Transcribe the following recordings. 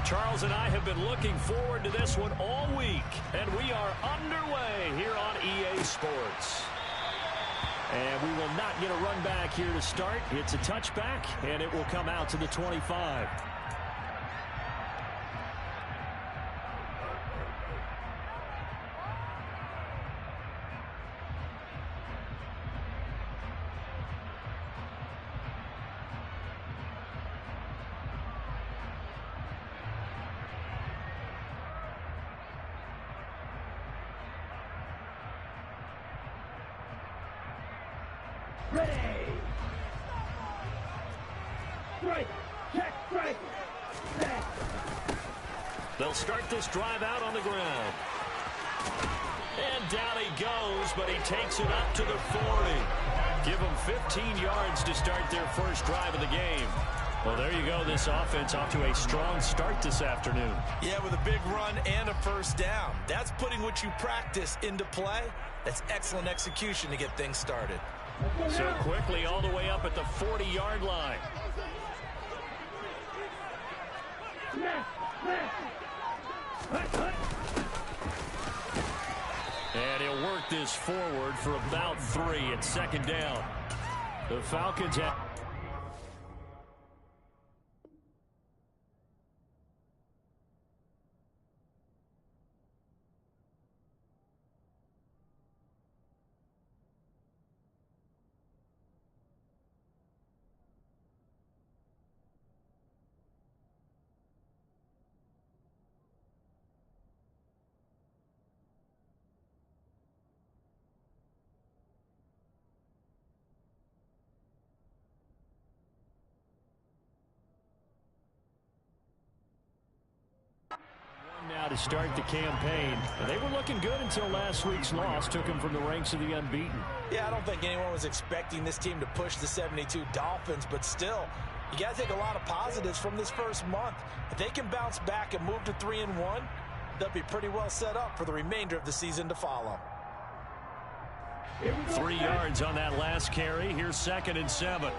Charles and I have been looking forward to this one all week, and we are underway here on EA Sports. And we will not get a run back here to start. It's a touchback, and it will come out to the 25. Ready. Strike. Check. Strike. Set. They'll start this drive out on the ground. And down he goes, but he takes it up to the 40. Give them 15 yards to start their first drive of the game. Well, there you go. This offense off to a strong start this afternoon. Yeah, with a big run and a first down. That's putting what you practice into play. That's excellent execution to get things started. So quickly all the way up at the 40-yard line. And he'll work this forward for about 3 at second down. The Falcons have... Now to start the campaign. They were looking good until last week's loss took them from the ranks of the unbeaten. Yeah, I don't think anyone was expecting this team to push the 72 Dolphins, but still, you got to take a lot of positives from this first month. If they can bounce back and move to 3-1, they'll be pretty well set up for the remainder of the season to follow. 3 yards on that last carry. Here's 2nd and 7.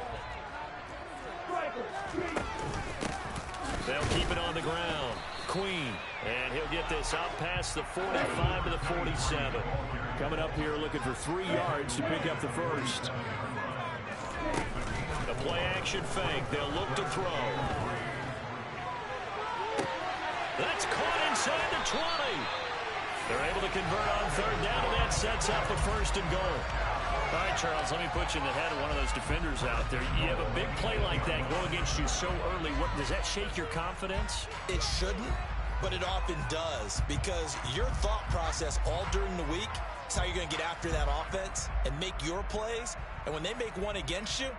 They'll keep it on the ground. Queen, and he'll get this out past the 45 to the 47. Coming up here looking for 3 yards to pick up the first. The play action fake. They'll look to throw. That's caught inside the 20. They're able to convert on 3rd down, and that sets up a 1st and goal. All right, Charles, let me put you in the head of one of those defenders out there. You have a big play like that go against you so early. Does that shake your confidence? It shouldn't, but it often does, because your thought process all during the week is how you're going to get after that offense and make your plays. And when they make one against you,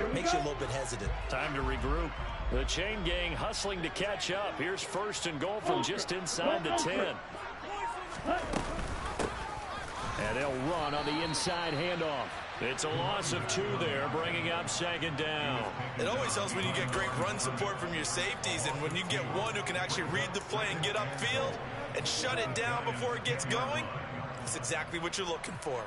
it makes you a little bit hesitant. Time to regroup. The chain gang hustling to catch up. Here's 1st and goal from just inside the 10. And they'll run on the inside handoff. It's a loss of 2 there, bringing up 2nd down. It always helps when you get great run support from your safeties, and when you get one who can actually read the play and get upfield and shut it down before it gets going, that's exactly what you're looking for.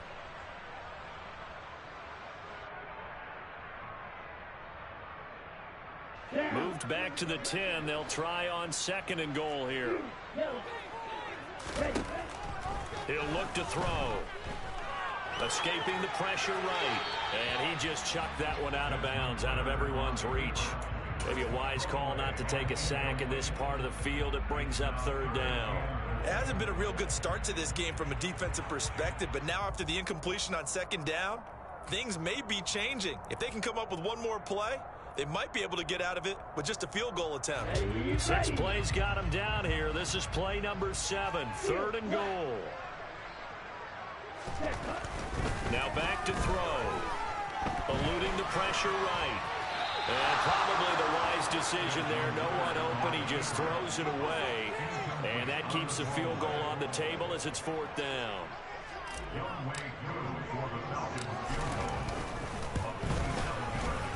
Moved back to the 10. They'll try on 2nd and goal here. He'll look to throw. Escaping the pressure right. And he just chucked that one out of bounds, out of everyone's reach. Maybe a wise call not to take a sack in this part of the field. It brings up 3rd down. It hasn't been a real good start to this game from a defensive perspective, but now after the incompletion on 2nd down, things may be changing. If they can come up with one more play, they might be able to get out of it with just a field goal attempt. 6 plays got him down here. This is play number 7, 3rd and goal. Now back to throw. Eluding the pressure right. And probably the wise decision there. No one open. He just throws it away. And that keeps the field goal on the table as it's 4th down.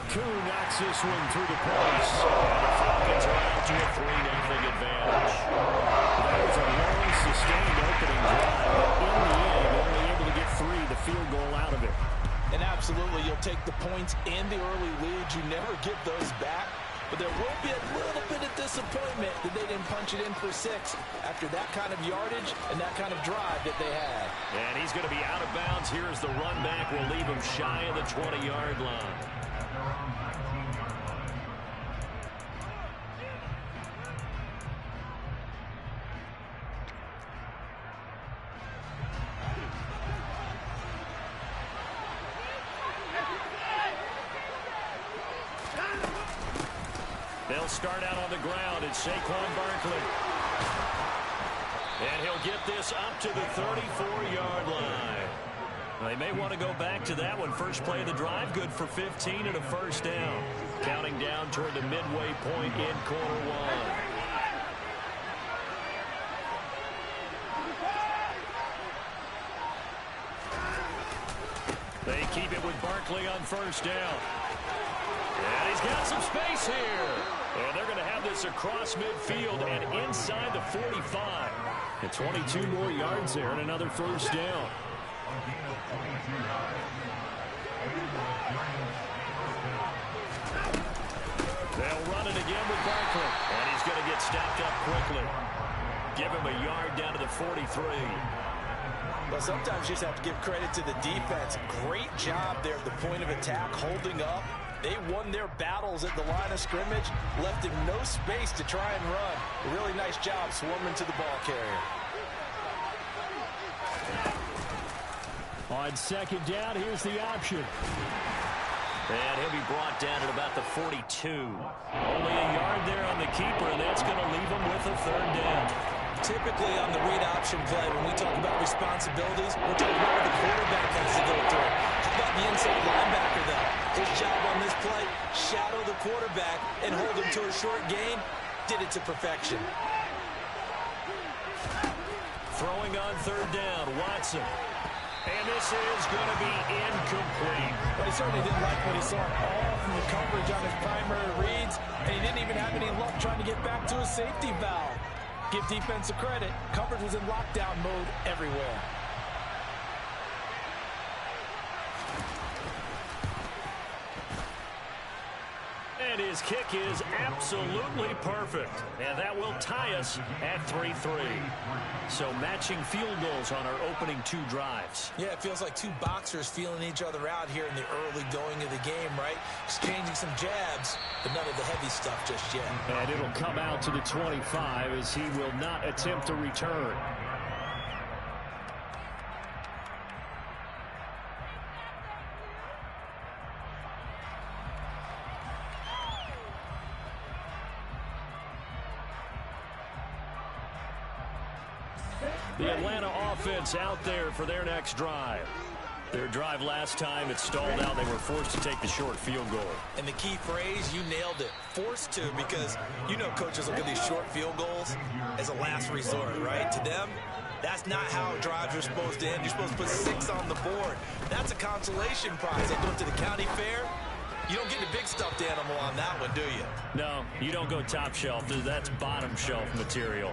Kuhn knocks this one through the post. And the Falcons are out to a 3-0 advantage. That was a long, sustained opening drive. But in the end, only able to get 3, the field goal out of it. And absolutely, you'll take the points and the early lead. You never get those back. but there will be a little bit of disappointment that they didn't punch it in for 6 after that kind of yardage and that kind of drive that they had. And he's going to be out of bounds. Here's the run back. We'll leave him shy of the 20-yard line. They'll start out on the ground. It's Saquon Barkley. And he'll get this up to the 34-yard line. They may want to go back to that one. First play of the drive, good for 15 and a first down. Counting down toward the midway point in quarter one. They keep it with Barkley on first down. And he's got some space here. And they're going to have this across midfield and inside the 45. And 22 more yards there and another first down. They'll run it again with Barkley. And he's going to get stacked up quickly. Give him a yard down to the 43. Well, sometimes you just have to give credit to the defense. Great job there at the point of attack, holding up. They won their battles at the line of scrimmage, left him no space to try and run. A really nice job swarming to the ball carrier. On second down, here's the option. And he'll be brought down at about the 42. Only a yard there on the keeper, and that's going to leave him with a third down. Typically on the read option play, when we talk about responsibilities, we're talking about what the quarterback has to go through. How about the inside linebacker, though? His job on this play, shadow the quarterback and hold him to a short gain. Did it to perfection. Throwing on third down, Watson. And this is going to be incomplete. But he certainly didn't like what he saw all from the coverage on his primary reads, and he didn't even have any luck trying to get back to his safety valve. Give defensive credit. Coverage was in lockdown mode everywhere. And his kick is absolutely perfect. And that will tie us at 3-3. So matching field goals on our opening 2 drives. Yeah, it feels like 2 boxers feeling each other out here in the early going of the game, right? Exchanging some jabs, but none of the heavy stuff just yet. And it'll come out to the 25 as he will not attempt to return. The Atlanta offense out there for their next drive. Their drive last time, it stalled out. They were forced to take the short field goal. And the key phrase, you nailed it. Forced to, because you know coaches look at these short field goals as a last resort, right? To them, that's not how drives are supposed to end. You're supposed to put 6 on the board. That's a consolation prize. They go to the county fair. You don't get the big stuffed animal on that one, do you? No, you don't go top shelf. That's bottom shelf material.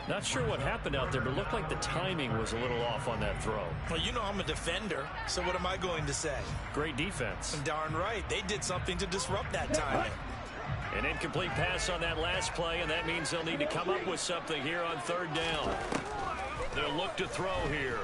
Not sure what happened out there, but it looked like the timing was a little off on that throw. Well, you know I'm a defender, so what am I going to say? Great defense. Darn right. They did something to disrupt that timing. An incomplete pass on that last play, and that means they'll need to come up with something here on third down. They'll look to throw here.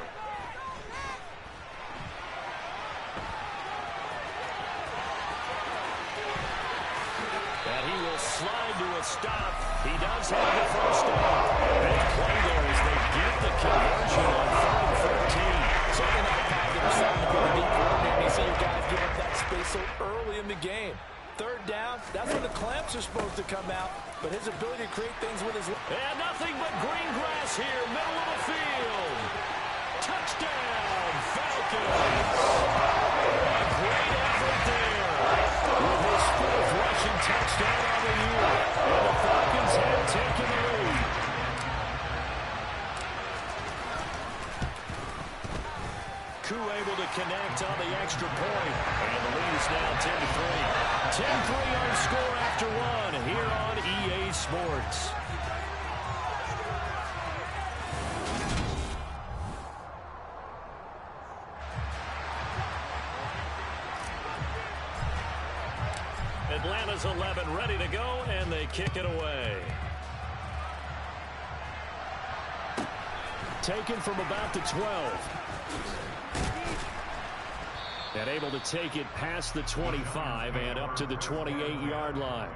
And he will slide to a stop. He does have the first down. Big play there as they get the conversion on 3rd and 13. Certainly not a positive sign for the deep coordinator. You see you guys give up that space so early in the game. Third down, that's when the clamps are supposed to come out, but his ability to create things with his... And nothing but green grass here, middle of the field. Touchdown, Falcons. A great effort there with his 4th rushing touchdown on the year. And the Falcons have taken the lead. Koo able to connect on the extra point. And the lead is now 10-3. 10-3 on score after 1 here on EA Sports. Atlanta's 11 ready to go, and they kick it away. Taken from about the 12. And able to take it past the 25 and up to the 28-yard line.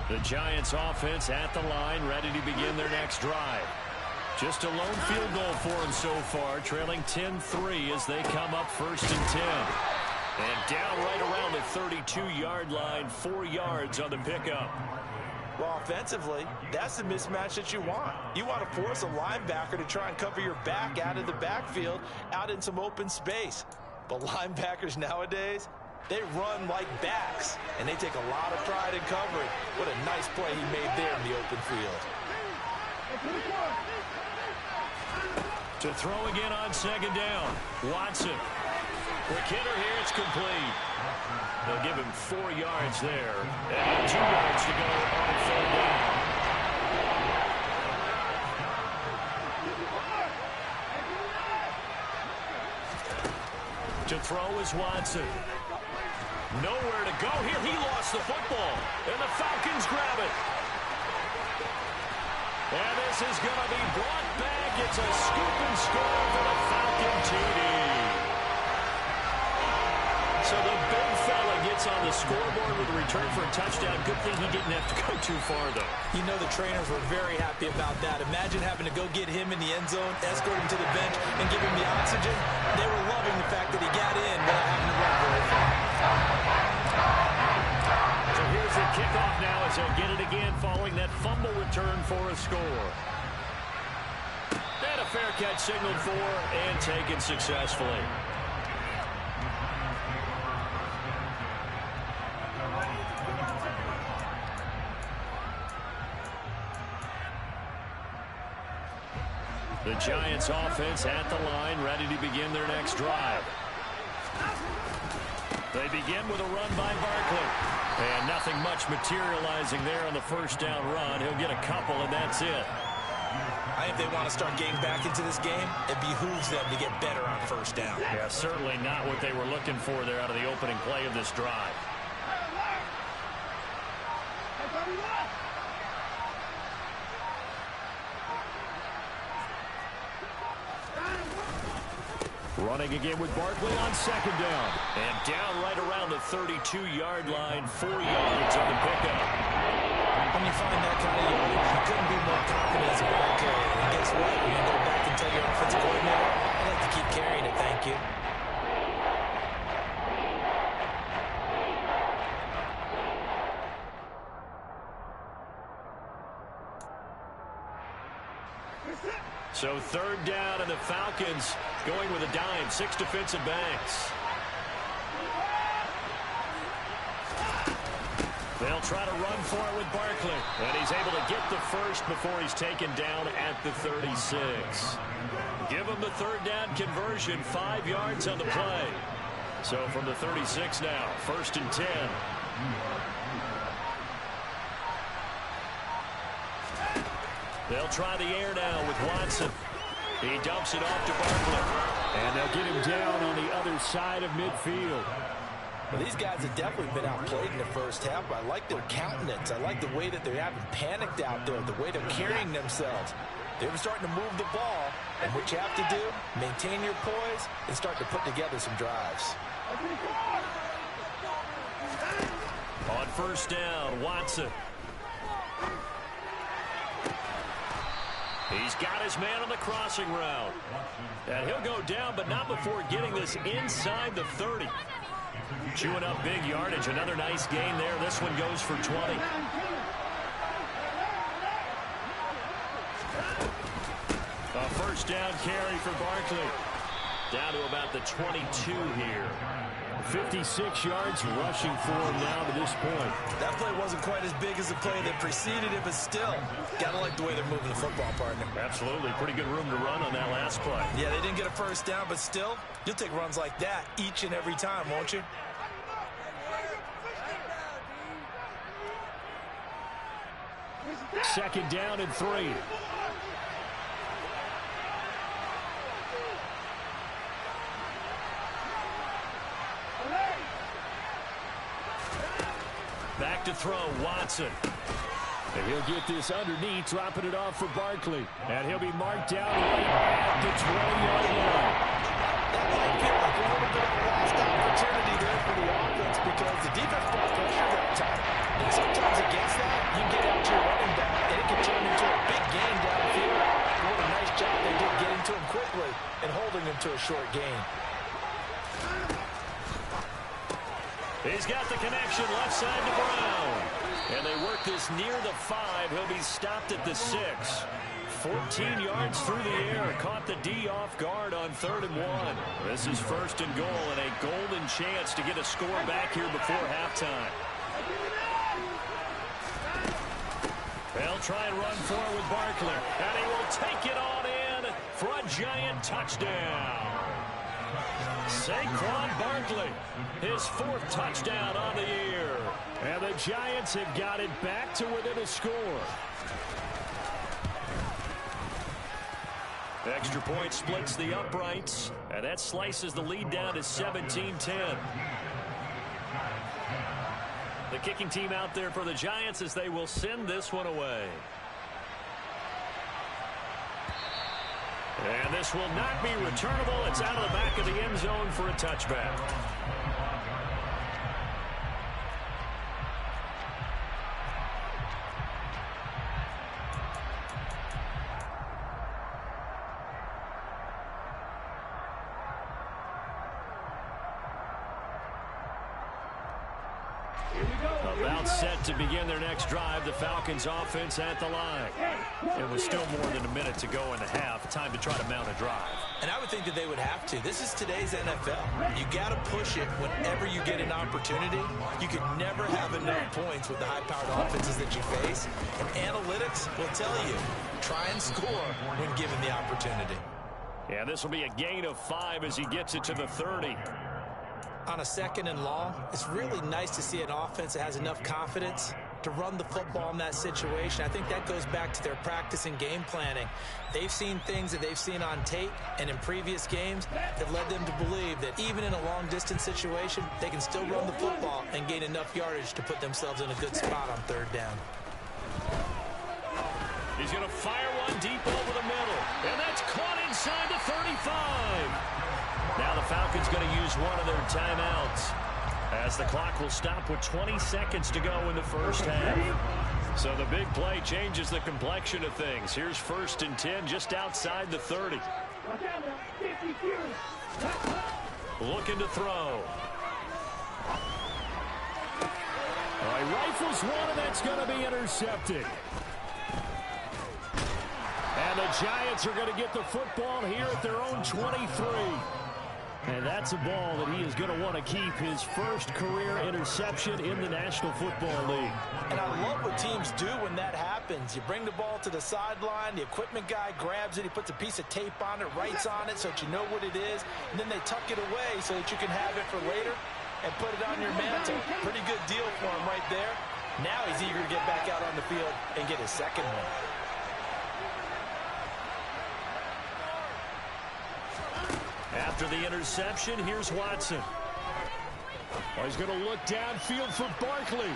The Giants offense at the line, ready to begin their next drive. Just a lone field goal for them so far, trailing 10-3 as they come up 1st and 10. And down right around the 32-yard line, 4 yards on the pickup. Well, offensively, that's the mismatch that you want. You want to force a linebacker to try and cover your back out of the backfield, out in some open space. But linebackers nowadays, they run like backs, and they take a lot of pride in covering. What a nice play he made there in the open field. To throw again on 2nd down. Watson. Quick hitter here. It's complete. They'll give him 4 yards there. And 2 yards to go on 3rd down. To throw is Watson. Nowhere to go here. He lost the football. And the Falcons grab it. And this is going to be brought back. It's a scoop and score for the Falcon TD. So the big fella gets on the scoreboard with a return for a touchdown. Good thing he didn't have to go too far, though. You know the trainers were very happy about that. Imagine having to go get him in the end zone, escort him to the bench, and give him the oxygen. They were loving the fact that he got in without having to run very far. So here's the kickoff now as they'll get it again following that fumble return for a score. And a fair catch signaled for and taken successfully. The Giants offense at the line, ready to begin their next drive. They begin with a run by Barkley. And nothing much materializing there on the 1st down run. He'll get a couple, and that's it. I think they want to start getting back into this game. It behooves them to get better on 1st down. Yeah, certainly not what they were looking for there out of the opening play of this drive. Running again with Barkley on 2nd down. And down right around the 32-yard line, 4 yards on the pickup. When you find that kind of yardage, you couldn't be more confident as a ball carrier. And guess what? You're going to go back and tell your offensive coordinator, I'd like to keep carrying it, thank you. So 3rd down, and the Falcons going with a dime. 6 defensive backs. They'll try to run for it with Barkley. And he's able to get the first before he's taken down at the 36. Give him the 3rd down conversion. 5 yards on the play. So from the 36 now, 1st and 10. They'll try the air now with Watson. He dumps it off to Barkley. And they'll get him down on the other side of midfield. Well, these guys have definitely been outplayed in the 1st half, but I like their countenance. I like the way that they haven't panicked out there, the way they're carrying themselves. They're starting to move the ball, and what you have to do, maintain your poise and start to put together some drives. On 1st down, Watson. He's got his man on the crossing route. And he'll go down, but not before getting this inside the 30. Chewing up big yardage. Another nice gain there. This one goes for 20. A 1st down carry for Barkley. Down to about the 22 here. 56 yards rushing for him now to this point. That play wasn't quite as big as the play that preceded it, but still, got to like the way they're moving the football, partner. Absolutely. Pretty good room to run on that last play. Yeah, they didn't get a 1st down, but still, you'll take runs like that each and every time, won't you? Second down and 3. to throw, Watson. And he'll get this underneath, dropping it off for Barkley. And he'll be marked down right at the 20-yard line. That might feel like a little bit of a lost opportunity there for the offense because the defense brought pressure that time. And sometimes against that, you get out to your running back, and it can turn into a big gain downfield. What a nice job they did getting to him quickly and holding him to a short gain. He's got the connection left side to Brown. And they work this near the 5. He'll be stopped at the 6. 14 yards through the air. Caught the D off guard on 3rd and 1. This is 1st and goal and a golden chance to get a score back here before halftime. They'll try and run for it with Barkley. And he will take it on in for a giant touchdown. Saquon Barkley, his 4th touchdown on the year. And the Giants have got it back to within a score. Extra point splits the uprights, and that slices the lead down to 17-10. The kicking team out there for the Giants as they will send this one away. And this will not be returnable. It's out of the back of the end zone for a touchback. About set to begin their next drive. The Falcons offense at the line. It was still more than a minute to go in the half. Time to try to mount a drive. And I would think that they would have to. This is today's NFL. You got to push it whenever you get an opportunity. You can never have enough points with the high-powered offenses that you face. And analytics will tell you, try and score when given the opportunity. Yeah, this will be a gain of 5 as he gets it to the 30. On a 2nd and long, it's really nice to see an offense that has enough confidence to run the football in that situation. I think that goes back to their practice and game planning. They've seen things that they've seen on tape and in previous games that led them to believe that even in a long-distance situation, they can still run the football and gain enough yardage to put themselves in a good spot on 3rd down. He's going to fire one deep over the middle, and that's caught inside the 35. Now the Falcons going to use one of their timeouts as the clock will stop with 20 seconds to go in the first half. So the big play changes the complexion of things. Here's 1st and 10 just outside the 30. Looking to throw. All right, rifles one, and that's going to be intercepted. And the Giants are going to get the football here at their own 23. And that's a ball that he is going to want to keep, his first career interception in the National Football League. And I love what teams do when that happens. You bring the ball to the sideline, the equipment guy grabs it, he puts a piece of tape on it, writes on it so that you know what it is, and then they tuck it away so that you can have it for later and put it on your mantle. Pretty good deal for him right there. Now he's eager to get back out on the field and get his 2nd one. After the interception, here's Watson. Oh, he's going to look downfield for Barkley.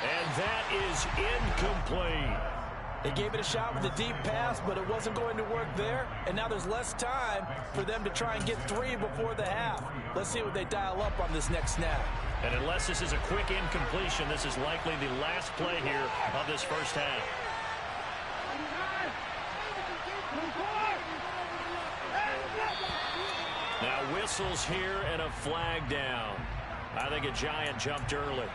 And that is incomplete. They gave it a shot with a deep pass, but it wasn't going to work there. And now there's less time for them to try and get 3 before the half. Let's see what they dial up on this next snap. And unless this is a quick incompletion, this is likely the last play here of this first half. Now whistles here and a flag down. I think a Giant jumped early.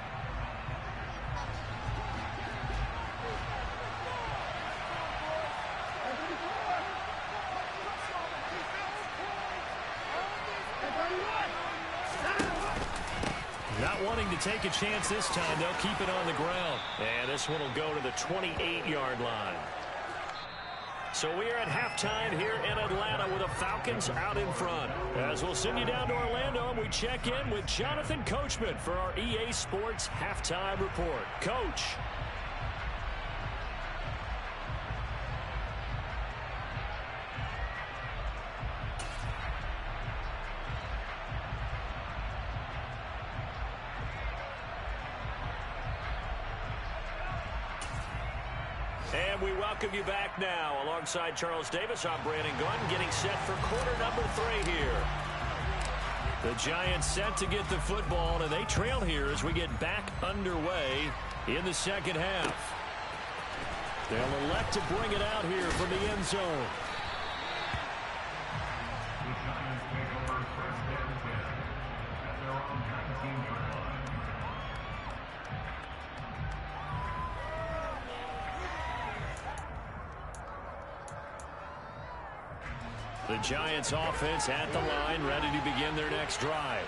Not wanting to take a chance this time, they'll keep it on the ground. And this one will go to the 28-yard line. So we are at halftime here in Atlanta with the Falcons out in front. As we'll send you down to Orlando, and we check in with Jonathan Coachman for our EA Sports Halftime Report. Coach. And we welcome you back now. Alongside Charles Davis, I'm Brandon Gunn, getting set for quarter number 3 here. The Giants set to get the football, and they trail here as we get back underway in the second half. They'll elect to bring it out here from the end zone. The Giants offense at the line, ready to begin their next drive.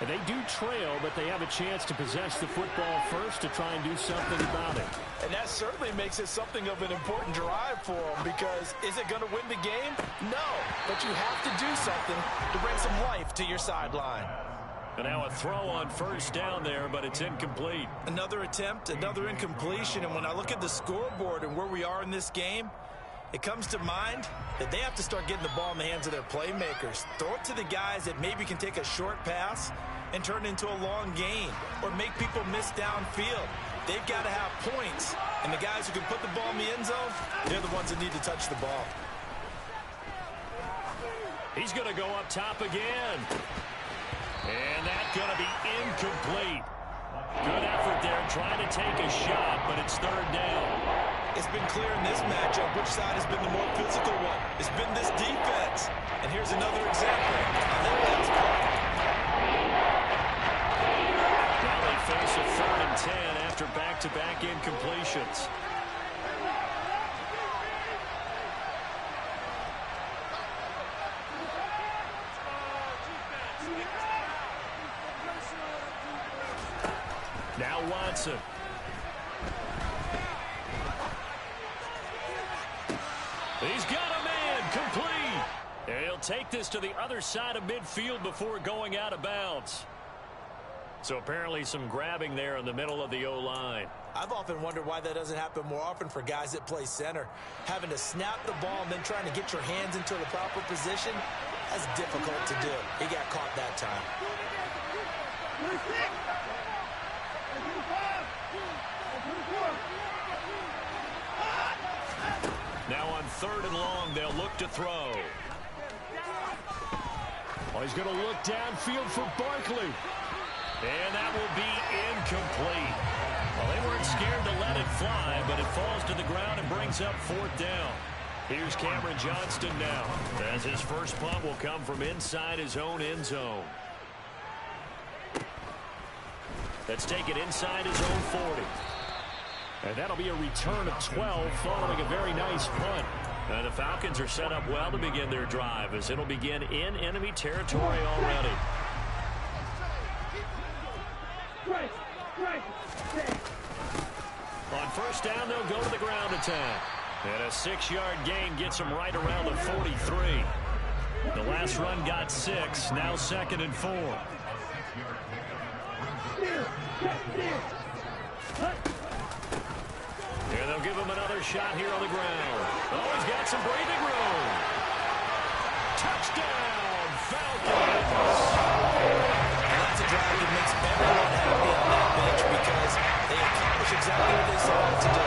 And they do trail, but they have a chance to possess the football first to try and do something about it. And that certainly makes it something of an important drive for them, because is it going to win the game? No, but you have to do something to bring some life to your sideline. And now a throw on first down there, but it's incomplete. Another attempt, another incompletion, and when I look at the scoreboard and where we are in this game, it comes to mind that they have to start getting the ball in the hands of their playmakers. Throw it to the guys that maybe can take a short pass and turn it into a long gain or make people miss downfield. They've got to have points, and the guys who can put the ball in the end zone, they're the ones that need to touch the ball. He's going to go up top again. And that's going to be incomplete. Good effort there trying to take a shot, but it's third down. It's been clear in this matchup which side has been the more physical one. It's been this defense. And here's another example on that last play. Now they face a 3rd and 10 after back-to-back incompletions. Now Watson. He's got a man, complete. And he'll take this to the other side of midfield before going out of bounds. So apparently some grabbing there in the middle of the O-line. I've often wondered why that doesn't happen more often for guys that play center. Having to snap the ball and then trying to get your hands into the proper position, that's difficult to do. He got caught that time. Now on 3rd and long, they'll look to throw. Oh, he's going to look downfield for Barkley. And that will be incomplete. Well, they weren't scared to let it fly, but it falls to the ground and brings up 4th down. Here's Cameron Johnston now, as his first punt will come from inside his own end zone. Let's take it inside his own 40. And that'll be a return of 12 following a very nice punt. And the Falcons are set up well to begin their drive, as it'll begin in enemy territory already. On first down, they'll go to the ground attack. And a 6-yard gain gets them right around the 43. The last run got 6, now 2nd and 4. And they'll give him another shot here on the ground. Oh, he's got some breathing room. Touchdown, Falcons. That's a drive that makes everyone happy on that bench because they accomplish exactly what they set out to do.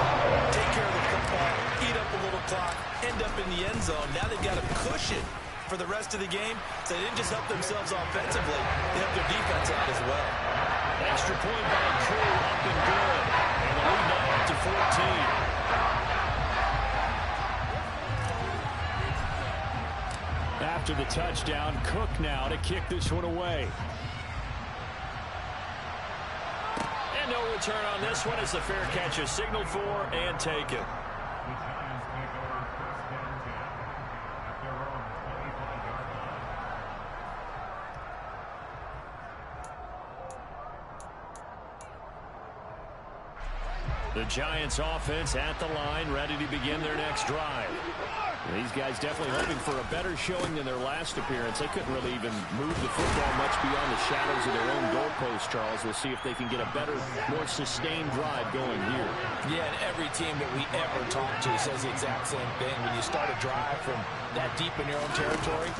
Take care of the football, eat up a little clock, end up in the end zone. Now they've got a cushion for the rest of the game, so they didn't just help themselves offensively, they helped their defense out as well. Extra point by Crew, up and good. And the lead now up to 14. After the touchdown, Cook now to kick this one away. And no return on this one as the fair catch is signaled for and taken. The Giants offense at the line, ready to begin their next drive. These guys definitely hoping for a better showing than their last appearance. They couldn't really even move the football much beyond the shadows of their own goalpost, Charles. We'll see if they can get a better, more sustained drive going here. Yeah, and every team that we ever talk to says the exact same thing. When you start a drive from that deep in your own territory,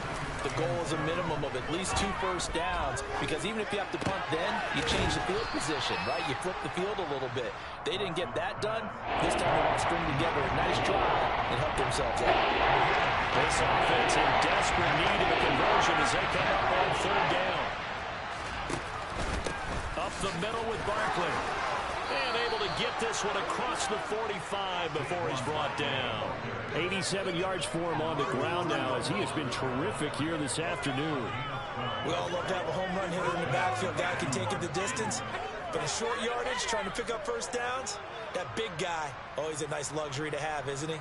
the goal is a minimum of at least 2 first downs, because even if you have to punt then, you change the field position, right? You flip the field a little bit. They didn't get that done. This time they want to string together a nice drive and help themselves out. This offense in desperate need of a conversion as they come up on 3rd down. Up the middle with Barkley. And able to get this one across the 45 before he's brought down. 87 yards for him on the ground now, as he has been terrific here this afternoon. We all love to have a home run hitter in the backfield. Guy can take it the distance. But a short yardage, trying to pick up first downs, that big guy, always a nice luxury to have, isn't he?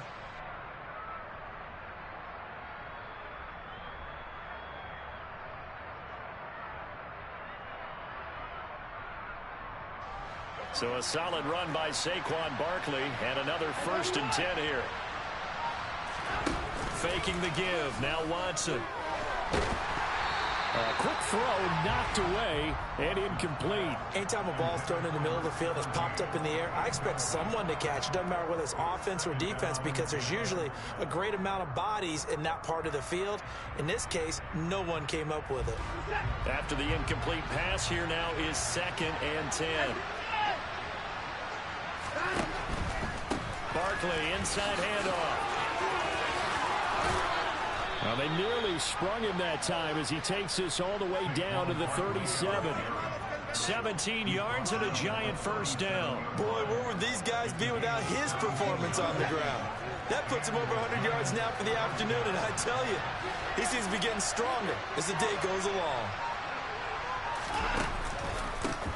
So a solid run by Saquon Barkley, and another 1st and 10 here. Faking the give, now Watson. A quick throw, knocked away, and incomplete. Anytime a ball's thrown in the middle of the field that's popped up in the air, I expect someone to catch. It doesn't matter whether it's offense or defense, because there's usually a great amount of bodies in that part of the field. In this case, no one came up with it. After the incomplete pass, here now is 2nd and 10. Barkley, inside handoff. Well, they nearly sprung him that time as he takes this all the way down to the 37. 17 yards and a giant 1st down. Boy, where would these guys be without his performance on the ground? That puts him over 100 yards now for the afternoon, and I tell you, he seems to be getting stronger as the day goes along.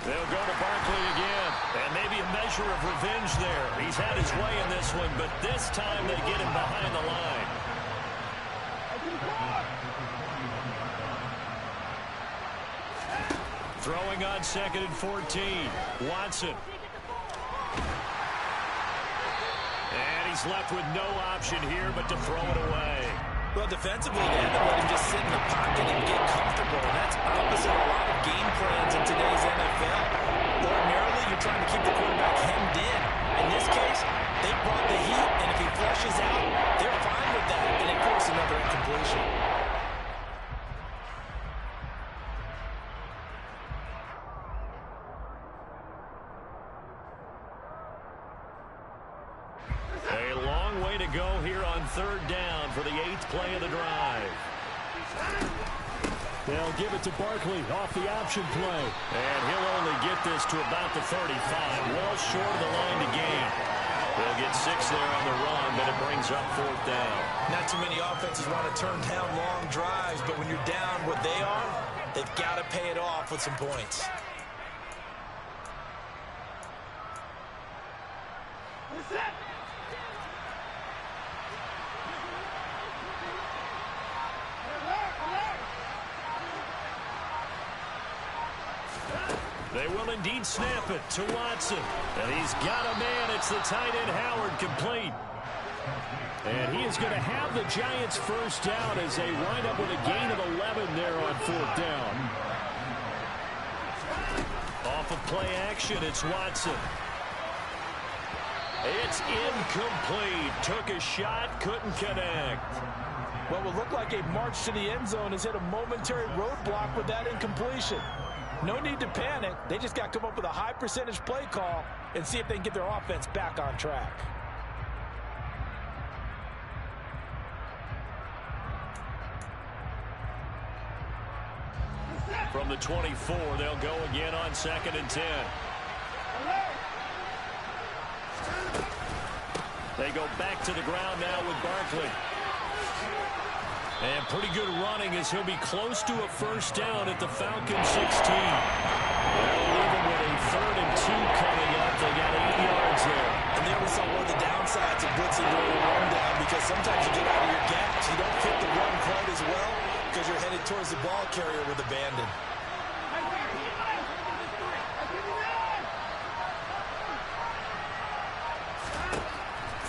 They'll go to Barkley again, and maybe a measure of revenge there. He's had his way in this one, but this time they get him behind the line. Throwing on 2nd and 14. Watson. And he's left with no option here but to throw it away. Well, defensively, they haven't let him just sit in the pocket and get comfortable. And that's opposite a lot of game plans in today's NFL. Ordinarily, you're trying to keep the quarterback hemmed in. In this case, they brought the heat, and if he flushes out, they're fine with that, and they force another incompletion. A long way to go here on 3rd down for the 8th play of the drive. They'll give it to Barkley off the option play. And he'll only get this to about the 35, well short of the line to gain. They'll get 6 there on the run, but it brings up 4th down. Not too many offenses want to turn down long drives, but when you're down what they are, they've got to pay it off with some points. They will indeed snap it to Watson. And he's got a man. It's the tight end Howard, complete. And he is going to have the Giants' 1st down as they wind up with a gain of 11 there on 4th down. Off of play action, it's Watson. It's incomplete. Took a shot, couldn't connect. What would look like a march to the end zone has hit a momentary roadblock with that incompletion. No need to panic. They just got to come up with a high percentage play call and see if they can get their offense back on track. From the 24, they'll go again on 2nd and 10. They go back to the ground now with Barkley. And pretty good running as he'll be close to a 1st down at the Falcon 16. They'll leave him with a 3rd and 2 coming up. They got 8 yards there. And there we saw one of the downsides of blitzing during a rundown, because sometimes you get out of your gaps. You don't fit the run quite as well because you're headed towards the ball carrier with abandon.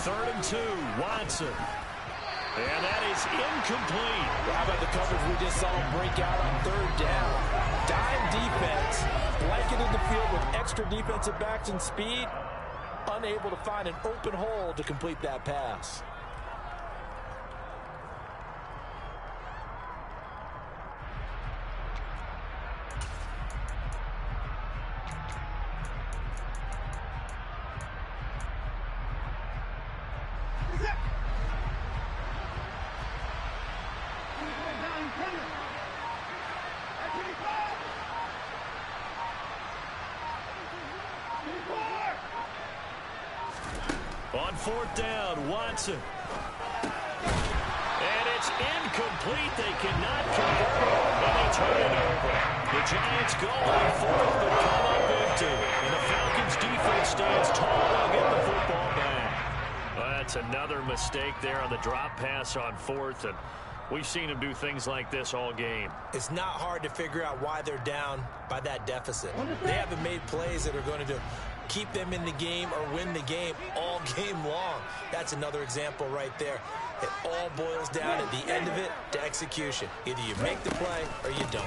Third and 2, Watson. And that is incomplete. Well, how about the coverage we just saw him break out on 3rd down? Dime defense, blanketed the field with extra defensive backs and speed, unable to find an open hole to complete that pass. On fourth down, Watson. And it's incomplete. They cannot convert it, and they turn it over. The Giants go on fourth, but come up empty. And the Falcons' defense stands tall. They'll get the football back. Well, that's another mistake there on the drop pass on fourth, and we've seen them do things like this all game. It's not hard to figure out why they're down by that deficit. They haven't made plays that are going to keep them in the game or win the game all game long. That's another example right there. It all boils down at the end of it to execution. Either you make the play or you don't.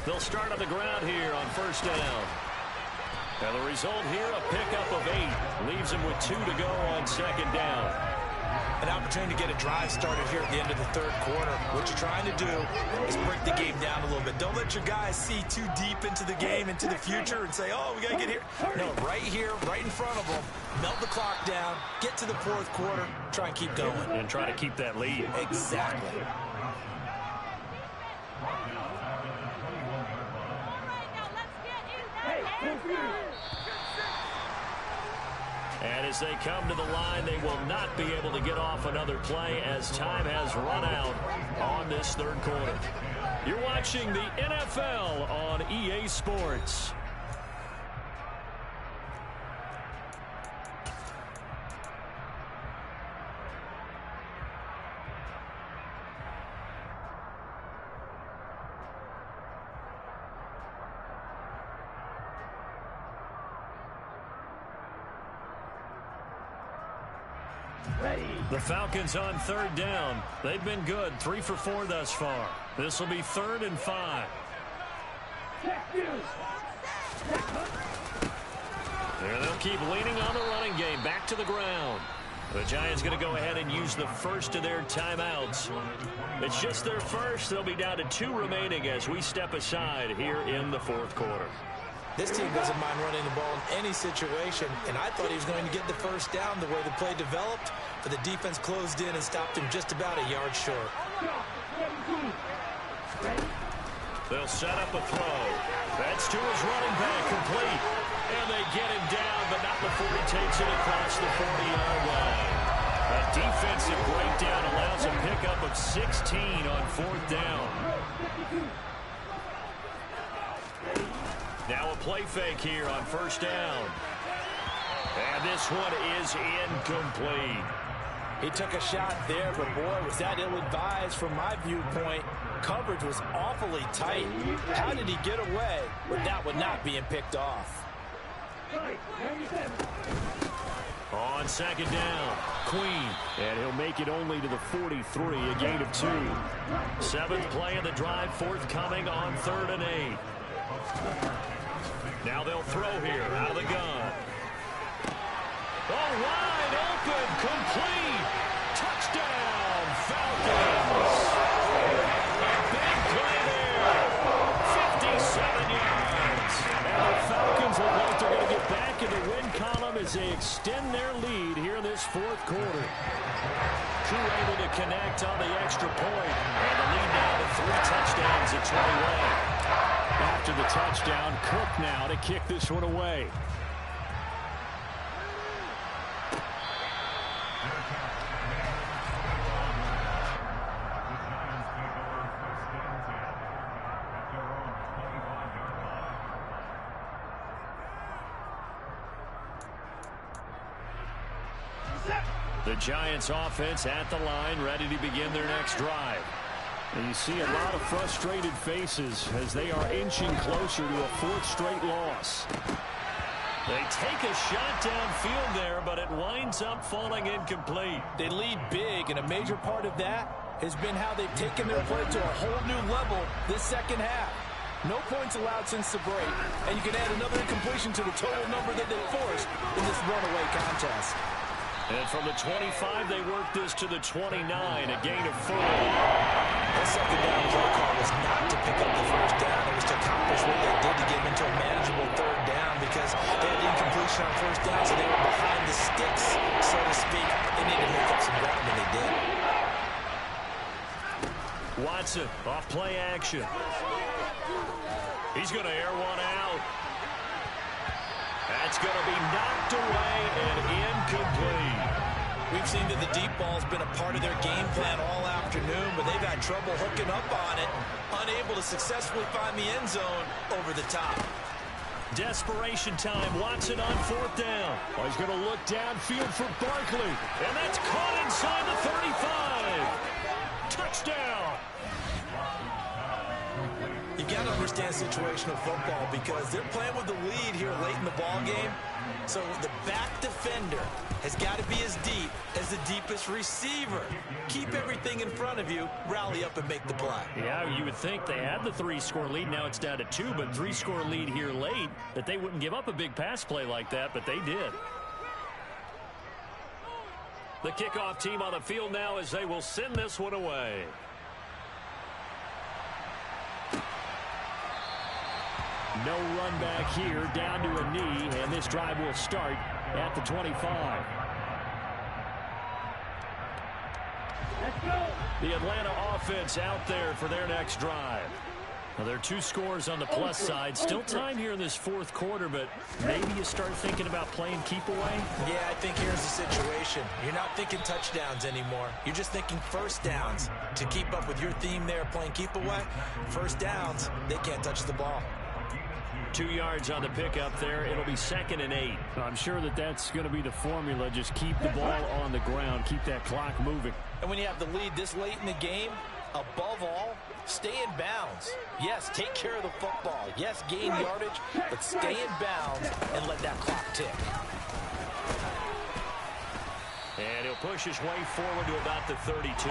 They'll start on the ground here on first down. Now the result here, a pickup of 8. Leaves them with 2 to go on second down. An opportunity to get a drive started here at the end of the third quarter. What you're trying to do is break the game down a little bit. Don't let your guys see too deep into the game, into the future, and say, oh, we got to get here. No, right here, right in front of them. Melt the clock down, get to the fourth quarter, try and keep going. And try to keep that lead. Exactly. And as they come to the line, they will not be able to get off another play as time has run out on this third quarter. You're watching the NFL on EA Sports. The Falcons on third down. They've been good, 3 for 4 thus far. This will be 3rd and 5. There they'll keep leaning on the running game. Back to the ground. The Giants going to go ahead and use the first of their timeouts. It's just their first. They'll be down to 2 remaining as we step aside here in the fourth quarter. This team doesn't mind running the ball in any situation, and I thought he was going to get the first down the way the play developed, but the defense closed in and stopped him just about a yard short. They'll set up a throw. That's to his running back, complete. And they get him down, but not before he takes it across the 40-yard line. A defensive breakdown allows a pickup of 16 on fourth down. Now a play fake here on first down. And this one is incomplete. He took a shot there, but boy, was that ill-advised from my viewpoint. Coverage was awfully tight. How did he get away with that one not being picked off? On second down, Queen. And he'll make it only to the 43, a gain of 2. 7th play of the drive, forthcoming on 3rd and 8. Now they'll throw here out of the gun. Oh, wide open, complete. Touchdown, Falcons. A big play there. 57 yards. And the Falcons look like they're going to get back in the win column as they extend their lead here in this fourth quarter. Crew able to connect on the extra point. And the lead now to 3 touchdowns at 21. After the touchdown, Cook now to kick this one away. The Giants offense at the line, ready to begin their next drive. And you see a lot of frustrated faces as they are inching closer to a 4th straight loss. They take a shot downfield there, but it winds up falling incomplete. They lead big, and a major part of that has been how they've taken their play to a whole new level this second half. No points allowed since the break, and you can add another incompletion to the total number that they forced in this runaway contest. And from the 25, they work this to the 29, a gain of 4. That second down play call was not to pick up the first down. It was to accomplish what they did to get into a manageable 3rd down because they had incompletion on first down, so they were behind the sticks, so to speak. They needed to make up some ground, and they did. Watson off play action. He's going to air one out. That's going to be knocked away and incomplete. We've seen that the deep ball's been a part of their game plan all afternoon, but they've had trouble hooking up on it, unable to successfully find the end zone over the top. Desperation time. Watson on 4th down. Oh, he's going to look downfield for Barkley. And that's caught inside the 35. Touchdown. You got to understand situational football because they're playing with the lead here late in the ball game. So the back defender has got to be as deep as the deepest receiver. Keep everything in front of you, rally up and make the play. Yeah, you would think they had the 3-score lead. Now it's down to 2, but 3-score lead here late, that they wouldn't give up a big pass play like that, but they did. The kickoff team on the field now as they will send this one away. No run back here, down to a knee, and this drive will start at the 25. Let's go. The Atlanta offense out there for their next drive. Well, there are 2 scores on the plus side. Still time here in this 4th quarter, but maybe you start thinking about playing keep away? Yeah, I think here's the situation. You're not thinking touchdowns anymore. You're just thinking first downs. To keep up with your theme there, playing keep away, first downs, they can't touch the ball. 2 yards on the pickup there. It'll be 2nd and 8. I'm sure that that's going to be the formula. Just keep the ball on the ground. Keep that clock moving. And when you have the lead this late in the game, above all, stay in bounds. Yes, take care of the football. Yes, gain yardage, but stay in bounds and let that clock tick. And he'll push his way forward to about the 32.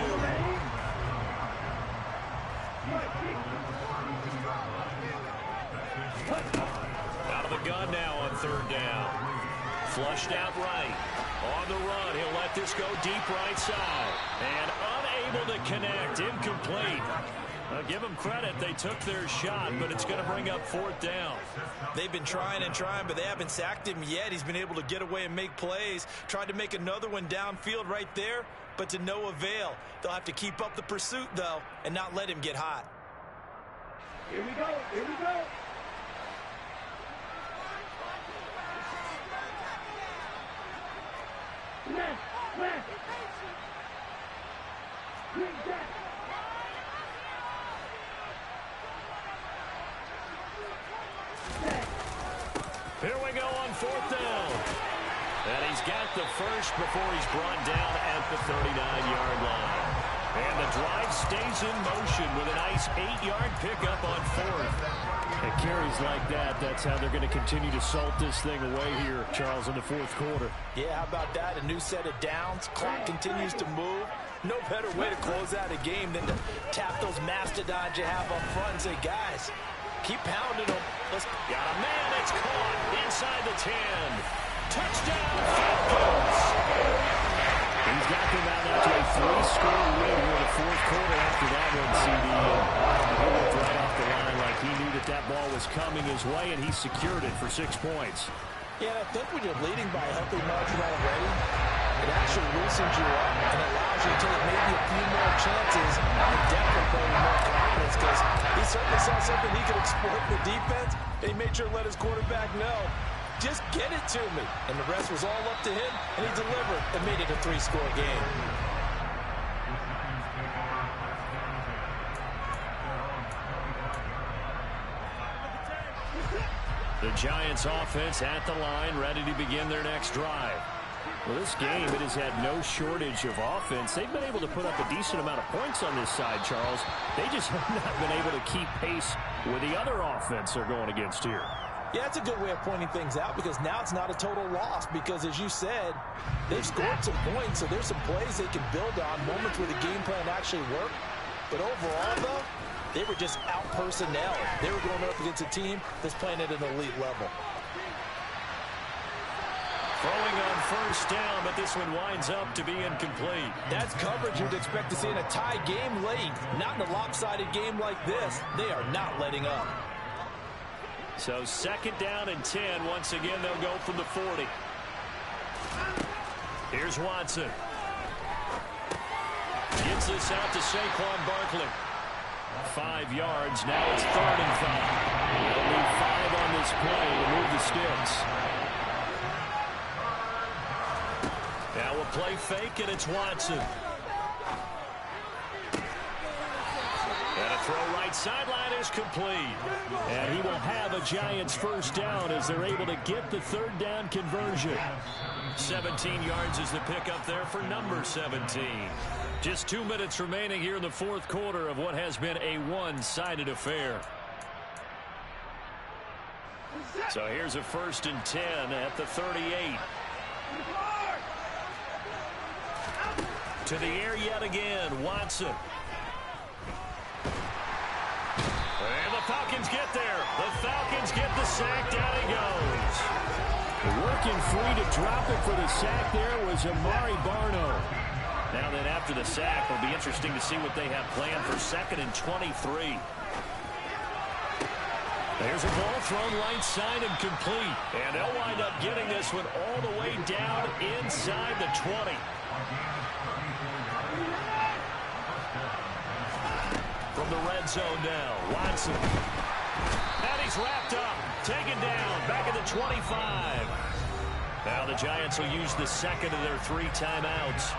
Out of the gun now on 3rd down. Flushed out right. On the run, he'll let this go deep right side. And unable to connect. Incomplete. Give them credit. They took their shot, but it's going to bring up 4th down. They've been trying and trying, but they haven't sacked him yet. He's been able to get away and make plays. Tried to make another one downfield right there, but to no avail. They'll have to keep up the pursuit, though, and not let him get hot. Here we go. Here we go. Left. Left. Bring that. Here we go on 4th down. And he's got the first before he's brought down at the 39-yard line. And the drive stays in motion with a nice 8-yard pickup on 4th. It carries like that. That's how they're going to continue to salt this thing away here, Charles, in the 4th quarter. Yeah, how about that? A new set of downs. Clock continues to move. No better way to close out a game than to tap those mastodons you have up front and say, guys, keep pounding them. Got a man. It's caught inside the 10. Touchdown, Falcons. He's got them out now to a 3-score lead here in the 4th quarter after that one, CD. He looked right off the line like he knew that that ball was coming his way, and he secured it for 6 points. Yeah, I think when you're leading by a healthy margin already, it actually loosens you up and allows you to take maybe a few more chances and definitely play with more confidence because he certainly saw something he could exploit in the defense, and he made sure to let his quarterback know, just get it to me. And the rest was all up to him, and he delivered and made it a 3-score game. The Giants offense at the line, ready to begin their next drive. Well, this game, it has had no shortage of offense. They've been able to put up a decent amount of points on this side, Charles. They just have not been able to keep pace with the other offense they're going against here. Yeah, that's a good way of pointing things out because now it's not a total loss because, as you said, they've scored some points, so there's some plays they can build on, moments where the game plan actually worked. But overall, though, they were just out-personnel. They were going up against a team that's playing at an elite level. Throwing on 1st down, but this one winds up to be incomplete. That's coverage you'd expect to see in a tie game late. Not in a lopsided game like this. They are not letting up. So 2nd down and 10. Once again, they'll go from the 40. Here's Watson. Gets this out to Saquon Barkley. 5 yards. Now it's 3rd and 5. They'll need 5 on this play to move the sticks. Now we'll play fake, and it's Watson. And a throw right sideline is complete. And he will have a Giants first down as they're able to get the third down conversion. 17 yards is the pickup there for number 17. Just 2 minutes remaining here in the fourth quarter of what has been a one-sided affair. So here's a 1st and 10 at the 38. To the air yet again, Watson. And the Falcons get there. The Falcons get the sack. Down he goes. Working free to drop it for the sack there was Amari Barno. Now then, after the sack, it'll be interesting to see what they have planned for 2nd and 23. There's a ball thrown right side and complete. And they'll wind up getting this one all the way down inside the 20. From the red zone now, Watson. And he's wrapped up, taken down, back at the 25. Now the Giants will use the second of their 3 timeouts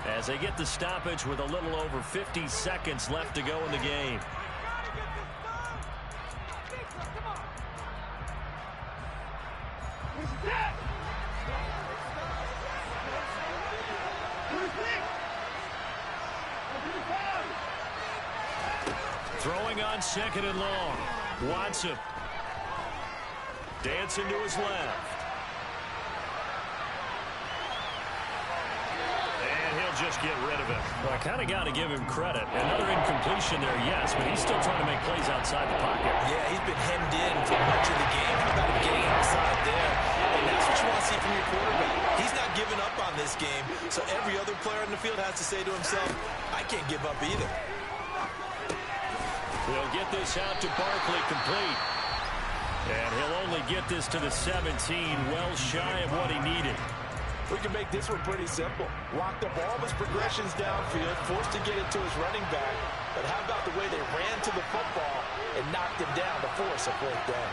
as they get the stoppage with a little over 50 seconds left to go in the game. Throwing on 2nd and long. Watson. Dancing to his left. And he'll just get rid of it. Well, I kind of got to give him credit. Another incompletion there, yes, but he's still trying to make plays outside the pocket. Yeah, he's been hemmed in for much of the game. How about him getting outside there? And that's what you want to see from your quarterback. He's not giving up on this game, so every other player in the field has to say to himself, I can't give up either. He'll get this out to Barkley, complete. And he'll only get this to the 17, well shy of what he needed. We can make this one pretty simple. Locked up all of his progressions downfield, forced to get it to his running back. But how about the way they ran to the football and knocked him down to force a 4th down?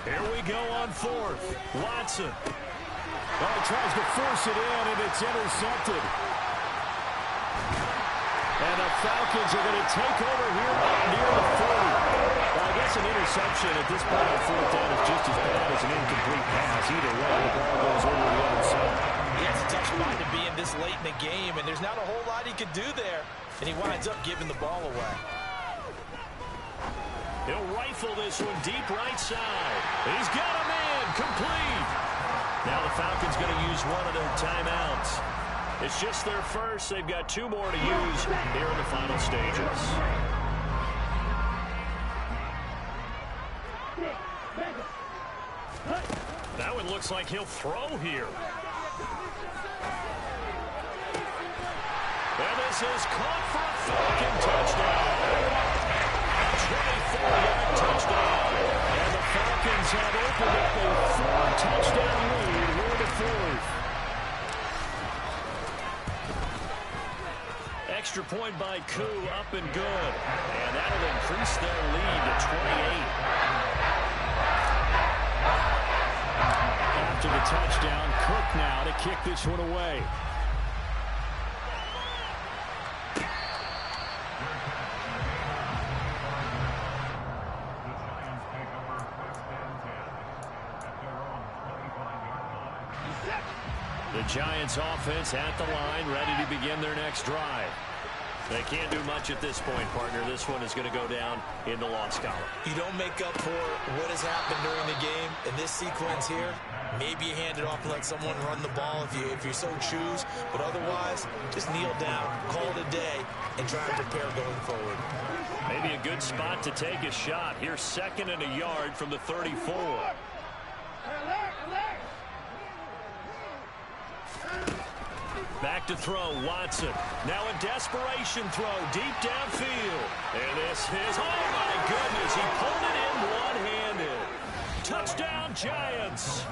Here we go on 4th. Watson. Oh, he tries to force it in, and it's intercepted. And the Falcons are going to take over here near the 40. Well, I guess an interception at this point on 4th down is just as bad as an incomplete pass. Either way, the ball goes over the other side. Yeah, it's a tough spot to be in this late in the game, and there's not a whole lot he could do there. And he winds up giving the ball away. He'll rifle this one deep right side. He's got him in. Complete. Now the Falcons going to use one of their timeouts. It's just their first. They've got 2 more to use here in the final stages. That one looks like he'll throw here. And this is caught for a Falcon touchdown. 24-yard touchdown. And the Falcons have opened up a 4-touchdown lead. We're the 4th. Extra point by Koo, up and good. And that'll increase their lead to 28. After the touchdown, Cook now to kick this one away. The Giants offense at the line, ready to begin their next drive. They can't do much at this point, partner. This one is going to go down in the loss column. You don't make up for what has happened during the game. In this sequence here, maybe you hand it off and let someone run the ball if you so choose. But otherwise, just kneel down, call it a day, and try and prepare going forward. Maybe a good spot to take a shot. Here's 2nd and a yard from the 34. Back to throw, Watson. Now a desperation throw, deep downfield. And this is, oh my goodness, he pulled it in one-handed. Touchdown, Giants.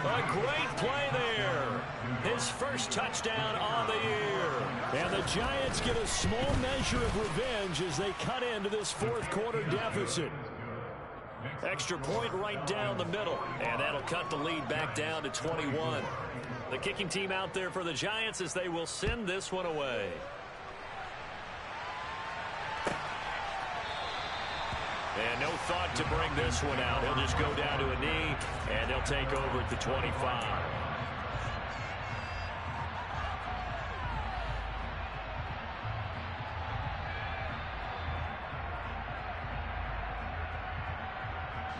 A great play there. His first touchdown on the year. And the Giants get a small measure of revenge as they cut into this fourth quarter deficit. Extra point right down the middle. And that'll cut the lead back down to 21. The kicking team out there for the Giants as they will send this one away. And no thought to bring this one out. He'll just go down to a knee, and they'll take over at the 25.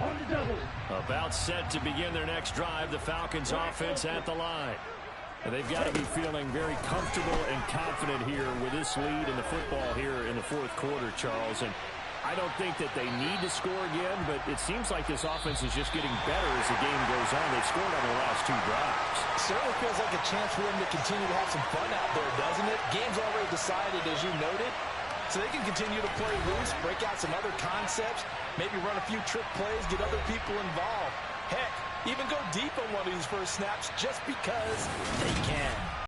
On the double. About set to begin their next drive, the Falcons offense at the line. And they've got to be feeling very comfortable and confident here with this lead in the football here in the fourth quarter, Charles. And I don't think that they need to score again, but it seems like this offense is just getting better as the game goes on. They've scored on their last two drives. Certainly feels like a chance for them to continue to have some fun out there, doesn't it? Game's already decided, as you noted, so they can continue to play loose, break out some other concepts, maybe run a few trick plays, get other people involved. Heck, even go deep on one of these first snaps just because they can.